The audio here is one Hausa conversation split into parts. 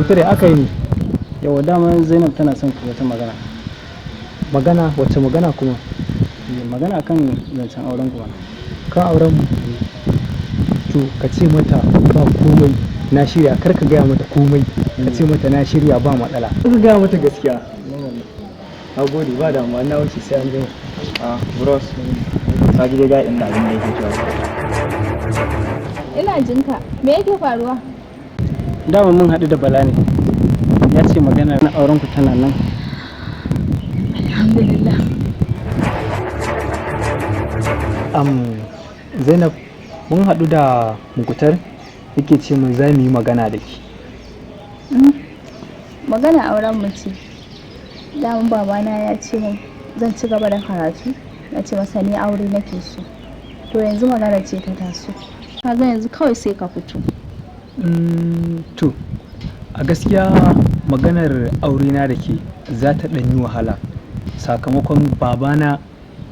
Mukutare aka yi ne. Yawa dama Zainab tana son ku wata magana. Magana wacce magana kuma? Magana kan zancen auren ku. Kan auren mu. To ka ce mata ba komai na shirya, kar ka gaya mata komai. Ka ce mata na shirya ba matsala. Ka gaya mata gaskiya. Na gode ba damuwa na wuce sai an gani. Bros, ka ji dai inda abin da yake cewa. Ina jinka. Me yake faruwa? Dama mun haɗu da Bala ne. Ya ce magana na auren ku tana nan. Alhamdulillah. Zainab mun haɗu da Mukutar yake ce mun za mu yi magana da ki. Magana auren mu ce. Daman babana ya ce min zan ci gaba da karatu. Na ce masa ni aure nake so. To yanzu magana ce ta taso. Kaga yanzu kawai sai ka fito. To a gaskiya maganar aurena da ke za ta ɗan yi wahala. Sakamakon babana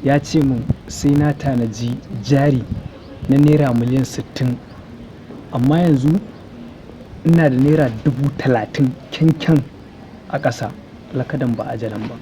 ya ce min sai na tanaji jari na naira miliyan 60. Amma yanzu ina da naira 30,000 kyankyan a ƙasa. Lakadan ba ajalan ba.